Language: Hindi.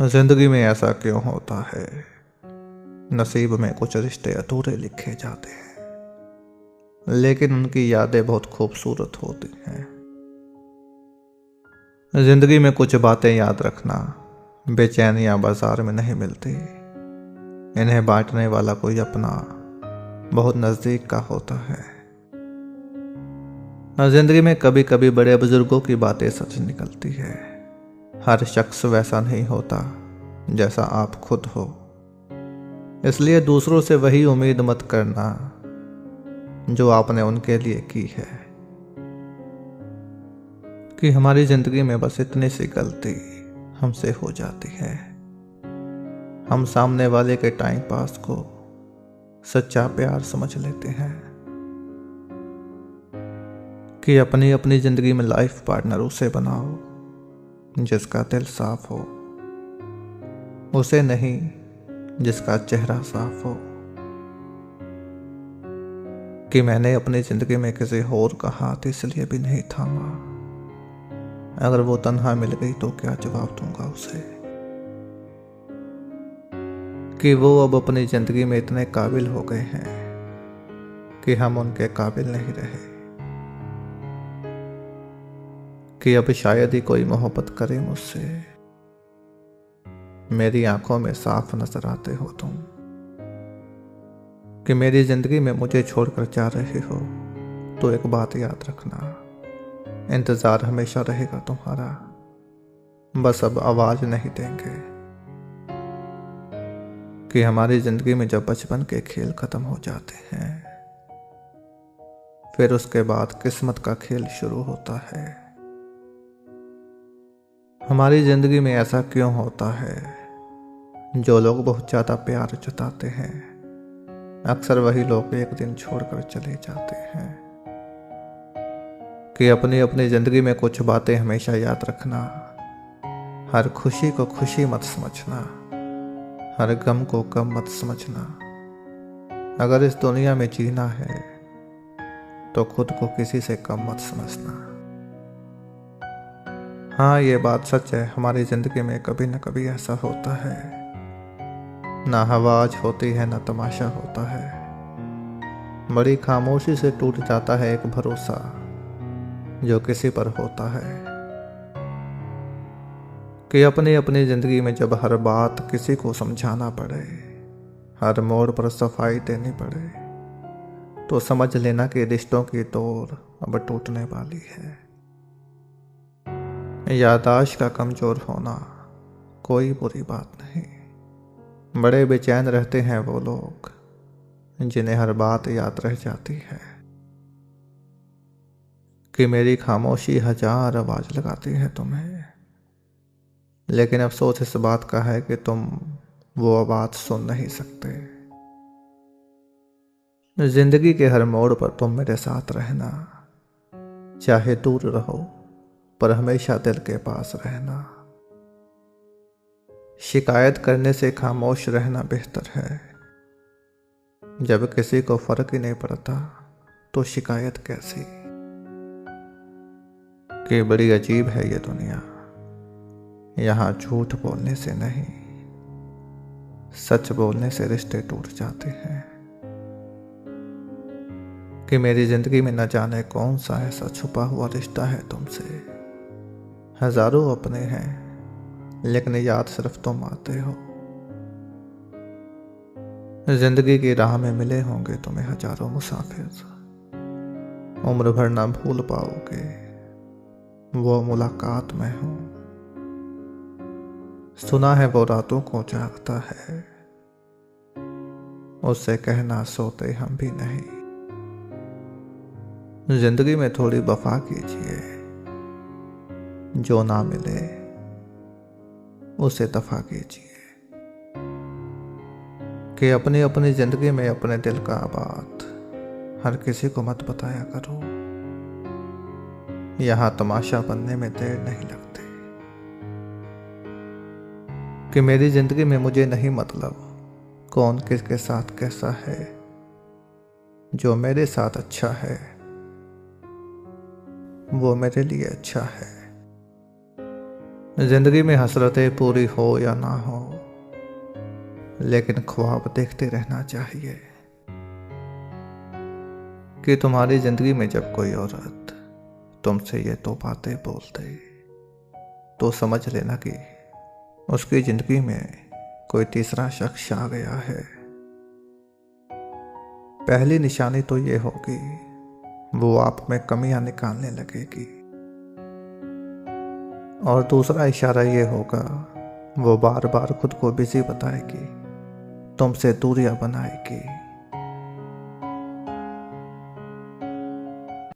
जिंदगी में ऐसा क्यों होता है, नसीब में कुछ रिश्ते अधूरे लिखे जाते हैं, लेकिन उनकी यादें बहुत खूबसूरत होती हैं। जिंदगी में कुछ बातें याद रखना बेचैनियां बाजार में नहीं मिलती, इन्हें बांटने वाला कोई अपना बहुत नजदीक का होता है। जिंदगी में कभी कभी बड़े बुजुर्गों की बातें सच निकलती है। हर शख्स वैसा नहीं होता जैसा आप खुद हो, इसलिए दूसरों से वही उम्मीद मत करना जो आपने उनके लिए की है। कि हमारी जिंदगी में बस इतनी सी गलती हमसे हो जाती है, हम सामने वाले के टाइम पास को सच्चा प्यार समझ लेते हैं। कि अपनी अपनी जिंदगी में लाइफ पार्टनर उसे बनाओ जिसका दिल साफ हो, उसे नहीं जिसका चेहरा साफ हो। कि मैंने अपनी जिंदगी में किसी और का हाथ इसलिए भी नहीं थामा, अगर वो तन्हा मिल गई तो क्या जवाब दूंगा उसे। कि वो अब अपनी जिंदगी में इतने काबिल हो गए हैं कि हम उनके काबिल नहीं रहे। कि अब शायद ही कोई मोहब्बत करे मुझसे, मेरी आंखों में साफ नजर आते हो तुम। कि मेरी जिंदगी में मुझे छोड़कर जा रहे हो तो एक बात याद रखना, इंतजार हमेशा रहेगा तुम्हारा, बस अब आवाज नहीं देंगे। कि हमारी जिंदगी में जब बचपन के खेल खत्म हो जाते हैं, फिर उसके बाद किस्मत का खेल शुरू होता है। हमारी जिंदगी में ऐसा क्यों होता है, जो लोग बहुत ज्यादा प्यार जताते हैं, अक्सर वही लोग एक दिन छोड़कर चले जाते हैं। कि अपनी अपनी जिंदगी में कुछ बातें हमेशा याद रखना, हर खुशी को खुशी मत समझना, हर गम को गम मत समझना। अगर इस दुनिया में जीना है तो खुद को किसी से कम मत समझना। हाँ, ये बात सच है, हमारी जिंदगी में कभी न कभी ऐसा होता है, ना आवाज होती है ना तमाशा होता है। बड़ी खामोशी से टूट जाता है एक भरोसा जो किसी पर होता है। कि अपनी अपनी जिंदगी में जब हर बात किसी को समझाना पड़े, हर मोड़ पर सफाई देनी पड़े, तो समझ लेना कि रिश्तों की डोर अब टूटने वाली है। याददाश्त का कमजोर होना कोई बुरी बात नहीं, बड़े बेचैन रहते हैं वो लोग जिन्हें हर बात याद रह जाती है। कि मेरी खामोशी हजार आवाज लगाती है तुम्हें, लेकिन अफसोस इस बात का है कि तुम वो आवाज सुन नहीं सकते। जिंदगी के हर मोड़ पर तुम मेरे साथ रहना, चाहे दूर रहो पर हमेशा दिल के पास रहना। शिकायत करने से खामोश रहना बेहतर है, जब किसी को फर्क ही नहीं पड़ता तो शिकायत कैसी। कि बड़ी अजीब है ये दुनिया, यहाँ झूठ बोलने से नहीं सच बोलने से रिश्ते टूट जाते हैं। कि मेरी जिंदगी में न जाने कौन सा ऐसा छुपा हुआ रिश्ता है तुमसे, हजारों अपने हैं लेकिन याद सिर्फ तुम आते हो। जिंदगी की राह में मिले होंगे तुम्हें हजारों मुसाफिर, उम्र भर ना भूल पाओगे वो मुलाकात में हूं। सुना है वो रातों को जागता है, उससे कहना सोते हम भी नहीं। जिंदगी में थोड़ी वफा कीजिए, जो ना मिले उसे दफा कीजिए। कि अपनी अपनी जिंदगी में अपने दिल का बात हर किसी को मत बताया करो, यहां तमाशा बनने में देर नहीं लगती। कि मेरी जिंदगी में मुझे नहीं मतलब कौन किसके साथ कैसा है, जो मेरे साथ अच्छा है वो मेरे लिए अच्छा है। जिंदगी में हसरतें पूरी हो या ना हो, लेकिन ख्वाब देखते रहना चाहिए कि तुम्हारी जिंदगी में जब कोई औरत तुमसे ये तो बातें बोलते तो समझ लेना कि उसकी जिंदगी में कोई तीसरा शख्स आ गया है। पहली निशानी तो ये होगी वो आप में कमियां निकालने लगेगी, और दूसरा इशारा ये होगा वो बार बार खुद को बिजी बताएगी, तुमसे दूरियां बनाएगी।